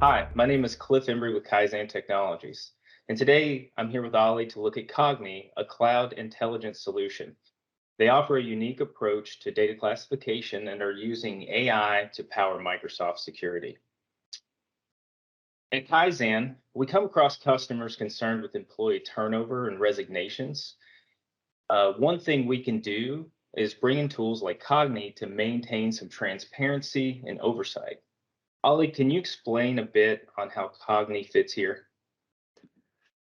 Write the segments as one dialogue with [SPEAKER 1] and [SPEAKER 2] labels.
[SPEAKER 1] Hi, my name is Cliff Embry with Kaizen Technologies. And today I'm here with Ali to look at Cogni, a cloud intelligence solution. They offer a unique approach to data classification and are using AI to power Microsoft security. At Kaizen, we come across customers concerned with employee turnover and resignations. One thing we can do is bring in tools like Cogni to maintain some transparency and oversight. Ali, can you explain a bit on how Cogni fits here?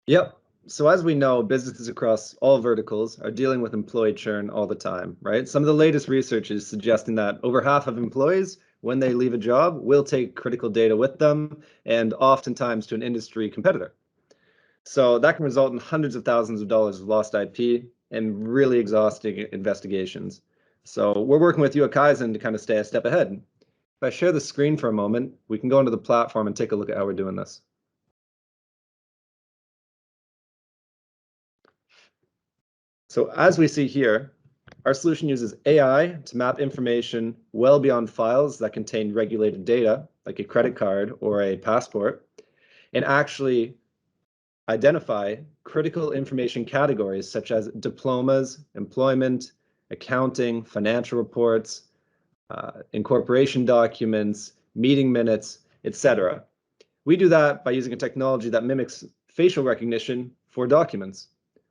[SPEAKER 2] Yep. So as we know, businesses across all verticals are dealing with employee churn all the time, right? Some of the latest research is suggesting that over half of employees, when they leave a job, will take critical data with them and oftentimes to an industry competitor. So that can result in hundreds of thousands of dollars of lost IP and really exhausting investigations. So we're working with you at Kaizen to kind of stay a step ahead. If I share the screen for a moment, we can go into the platform and take a look at how we're doing this. So as we see here, our solution uses AI to map information well beyond files that contain regulated data, like a credit card or a passport, and actually identify critical information categories such as diplomas, employment, accounting, financial reports, incorporation documents, meeting minutes, etc. We do that by using a technology that mimics facial recognition for documents.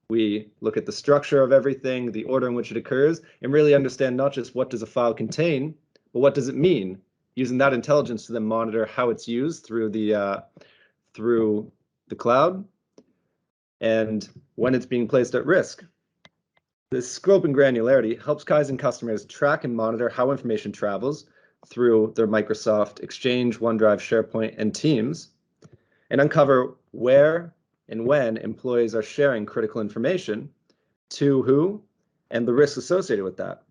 [SPEAKER 2] We look at the structure of everything, the order in which it occurs, and really understand not just what does a file contain, but what does it mean, using that intelligence to then monitor how it's used through the cloud and when it's being placed at risk. This scope and granularity helps Kaizen customers track and monitor how information travels through their Microsoft Exchange, OneDrive, SharePoint, and Teams, and uncover where and when employees are sharing critical information to who and the risks associated with that.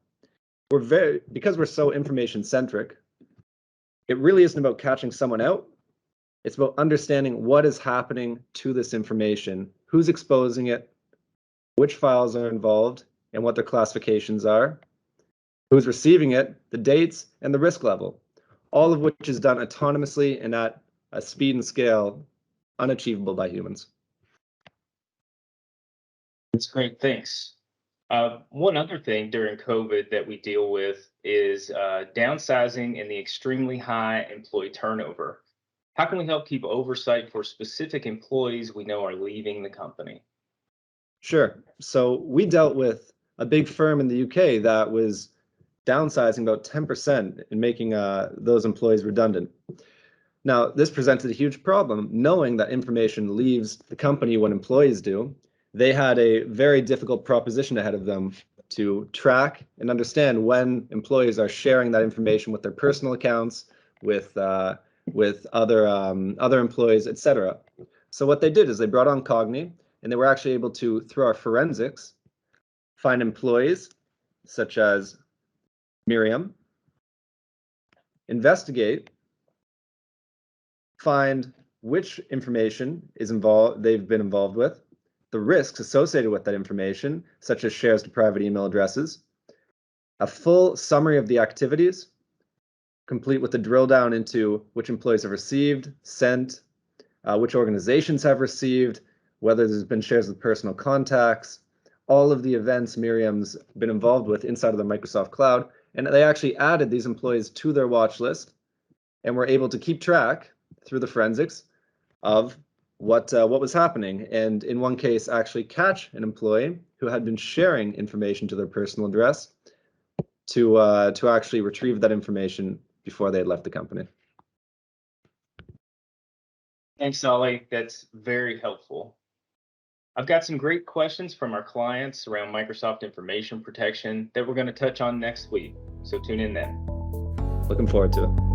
[SPEAKER 2] Because we're so information centric, it really isn't about catching someone out. It's about understanding what is happening to this information, who's exposing it, which files are involved, and what their classifications are, who's receiving it, the dates, and the risk level, all of which is done autonomously and at a speed and scale unachievable by humans.
[SPEAKER 1] That's great. Thanks. One other thing during COVID that we deal with is downsizing and the extremely high employee turnover. How can we help keep oversight for specific employees we know are leaving the company?
[SPEAKER 2] Sure. So we dealt with a big firm in the UK that was downsizing about 10% and making those employees redundant. Now, this presented a huge problem, knowing that information leaves the company when employees do. They had a very difficult proposition ahead of them to track and understand when employees are sharing that information with their personal accounts, with other employees, etc. So what they did is they brought on Cogni, and they were actually able to, through our forensics, find employees such as Miriam, investigate, find which information they've been involved with, the risks associated with that information, such as shares to private email addresses, a full summary of the activities, complete with the drill down into which employees have received, sent, which organizations have received, whether there's been shares with personal contacts, all of the events Miriam's been involved with inside of the Microsoft Cloud. And they actually added these employees to their watch list and were able to keep track through the forensics of what was happening. And in one case, actually catch an employee who had been sharing information to their personal address to actually retrieve that information before they had left the company.
[SPEAKER 1] Thanks, Ali. That's very helpful. I've got some great questions from our clients around Microsoft information protection that we're going to touch on next week. So tune in then.
[SPEAKER 2] Looking forward to it.